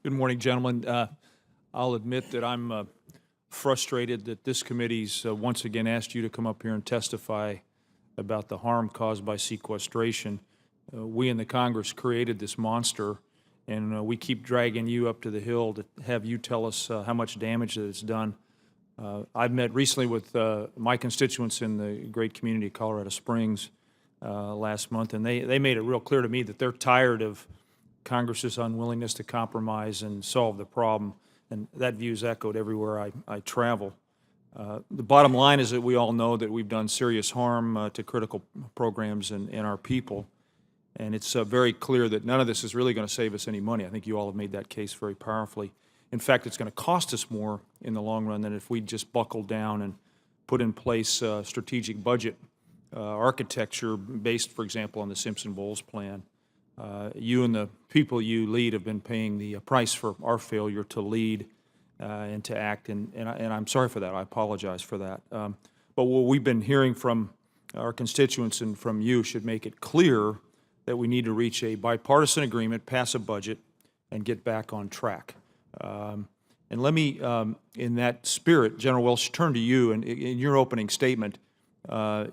Good morning, gentlemen. I'll admit that I'm frustrated that this committee's once again asked you to come up here and testify about the harm caused by sequestration. We in the Congress created this monster, and we keep dragging you up to the hill to have you tell us how much damage that it's done. I've met recently with my constituents in the great community of Colorado Springs last month, and they made it real clear to me that they're tired of Congress's unwillingness to compromise and solve the problem, and that view is echoed everywhere I travel. The bottom line is that we all know that we've done serious harm to critical programs and our people, and it's very clear that none of this is really going to save us any money. I think you all have made that case very powerfully. In fact, it's going to cost us more in the long run than if we just buckled down and put in place strategic budget architecture based, for example, on the Simpson-Bowles plan. You and the people you lead have been paying the price for our failure to lead and to act, and I'm sorry for that. I apologize for that. But what we've been hearing from our constituents and from you should make it clear that we need to reach a bipartisan agreement, pass a budget, and get back on track. And let me, in that spirit, General Welch, turn to you. And in your opening statement,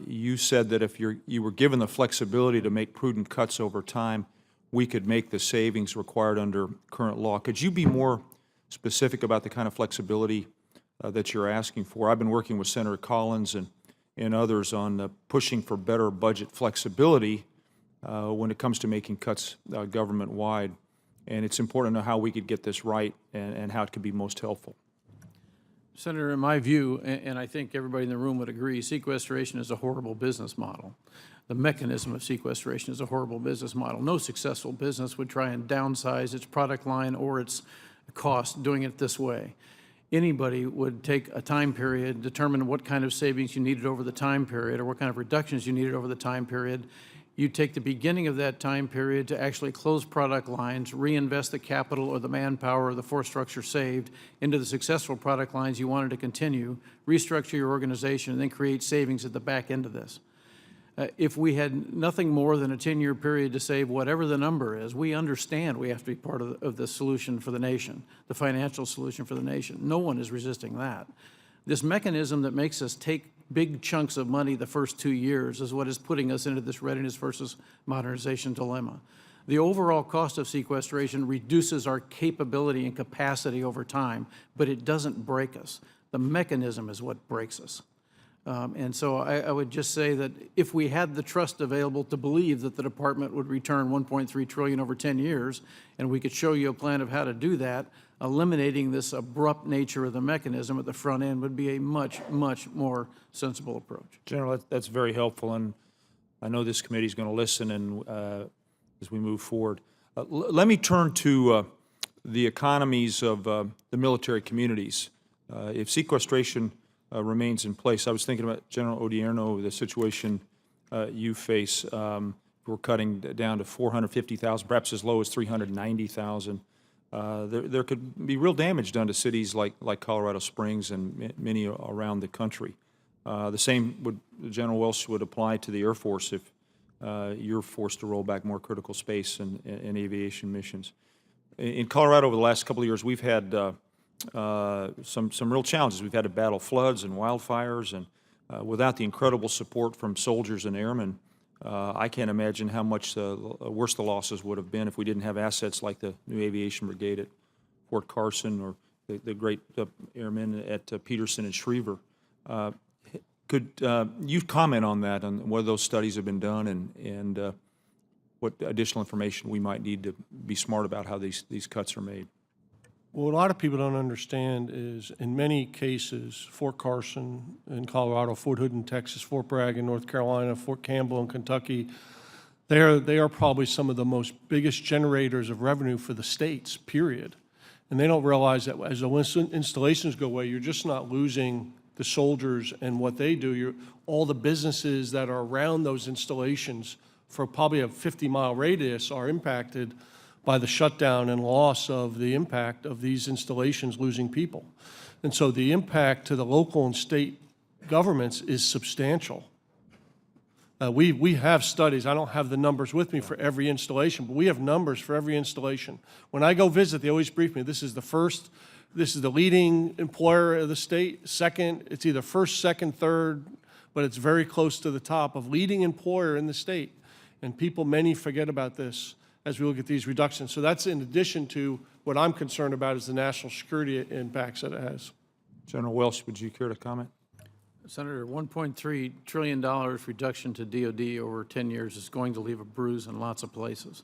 you said that if you were given the flexibility to make prudent cuts over time, we could make the savings required under current law. Could you be more specific about the kind of flexibility that you're asking for? I've been working with Senator Collins and others on pushing for better budget flexibility when it comes to making cuts government-wide. And it's important to know how we could get this right and how it could be most helpful. Senator, in my view, and I think everybody in the room would agree, sequestration is a horrible business model. The mechanism of sequestration is a horrible business model. No successful business would try and downsize its product line or its cost doing it this way. Anybody would take a time period, determine what kind of savings you needed over the time period or what kind of reductions you needed over the time period. You take the beginning of that time period to actually close product lines, reinvest the capital or the manpower or the force structure saved into the successful product lines you wanted to continue, restructure your organization, and then create savings at the back end of this. If we had nothing more than a 10-year period to save whatever the number is, we understand we have to be part of the solution for the nation, the financial solution for the nation. No one is resisting that. This mechanism that makes us take big chunks of money the first 2 years is what is putting us into this readiness versus modernization dilemma. The overall cost of sequestration reduces our capability and capacity over time, but it doesn't break us. The mechanism is what breaks us. And so I would just say that if we had the trust available to believe that the department would return $1.3 trillion over 10 years, and we could show you a plan of how to do that, eliminating this abrupt nature of the mechanism at the front end would be a much, much more sensible approach. General, that's very helpful, and I know this committee is going to listen and as we move forward. Let me turn to the economies of the military communities. If sequestration remains in place, I was thinking about General Odierno, the situation you face. We're cutting down to 450,000, perhaps as low as 390,000. There could be real damage done to cities like Colorado Springs and many around the country. The same General Welch would apply to the Air Force if you're forced to roll back more critical space and aviation missions. In Colorado over the last couple of years, we've had some real challenges. We've had to battle floods and wildfires, and without the incredible support from soldiers and airmen, I can't imagine how much worse the losses would have been if we didn't have assets like the new Aviation Brigade at Fort Carson or the great airmen at Peterson and Schriever. Could you comment on that, on whether those studies have been done and what additional information we might need to be smart about how these cuts are made? What a lot of people don't understand is, in many cases, Fort Carson in Colorado, Fort Hood in Texas, Fort Bragg in North Carolina, Fort Campbell in Kentucky, they are probably some of the most biggest generators of revenue for the states, period. And they don't realize that as the installations go away, you're just not losing the soldiers and what they do. All the businesses that are around those installations for probably a 50-mile radius are impacted by the shutdown and loss of the impact of these installations losing people. And so the impact to the local and state governments is substantial. We have studies. I don't have the numbers with me for every installation, but we have numbers for every installation. When I go visit, they always brief me. This is the leading employer of the state. Second, it's either first, second, third, but it's very close to the top of leading employer in the state. And many forget about this as we look at these reductions. So that's in addition to what I'm concerned about is the national security impacts that it has. General Welsh, would you care to comment? Senator, $1.3 trillion reduction to DOD over 10 years is going to leave a bruise in lots of places.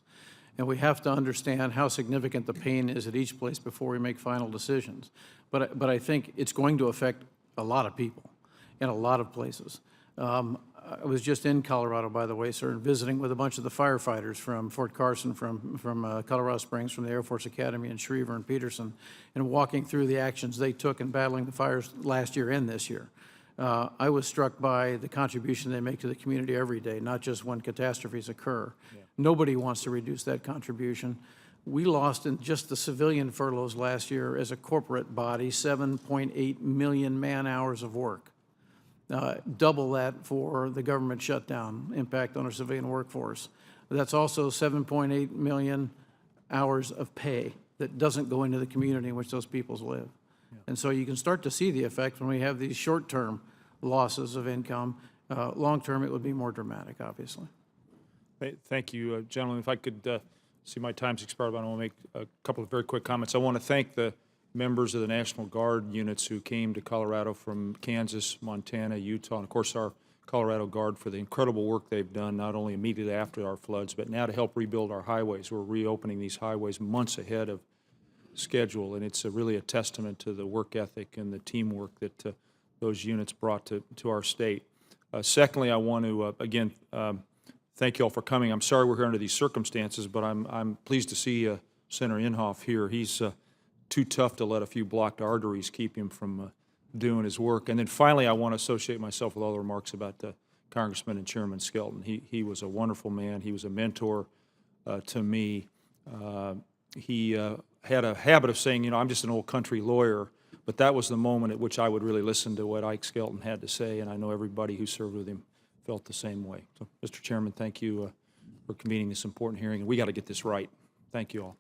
And we have to understand how significant the pain is at each place before we make final decisions. But I think it's going to affect a lot of people in a lot of places. I was just in Colorado, by the way, sir, and visiting with a bunch of the firefighters from Fort Carson, from Colorado Springs, from the Air Force Academy in Schriever and Peterson, and walking through the actions they took in battling the fires last year and this year. I was struck by the contribution they make to the community every day, not just when catastrophes occur. Yeah. Nobody wants to reduce that contribution. We lost in just the civilian furloughs last year as a corporate body 7.8 million man-hours of work. Double that for the government shutdown impact on our civilian workforce. That's also 7.8 million hours of pay that doesn't go into the community in which those peoples live. And so you can start to see the effect when we have these short-term losses of income. Long-term, it would be more dramatic, obviously. Thank you, gentlemen. If I could see my time's expired, but I want to make a couple of very quick comments. I want to thank the members of the National Guard units who came to Colorado from Kansas, Montana, Utah, and of course our Colorado Guard for the incredible work they've done, not only immediately after our floods, but now to help rebuild our highways. We're reopening these highways months ahead of schedule, and it's really a testament to the work ethic and the teamwork that those units brought to our state. Secondly, I want to, again, thank you all for coming. I'm sorry we're here under these circumstances, but I'm pleased to see Senator Inhofe here. He's too tough to let a few blocked arteries keep him from doing his work. And then finally, I want to associate myself with all the remarks about Congressman and Chairman Skelton. He was a wonderful man. He was a mentor to me. He had a habit of saying, you know, I'm just an old country lawyer, but that was the moment at which I would really listen to what Ike Skelton had to say, and I know everybody who served with him felt the same way. So, Mr. Chairman, thank you for convening this important hearing, and we got to get this right. Thank you all.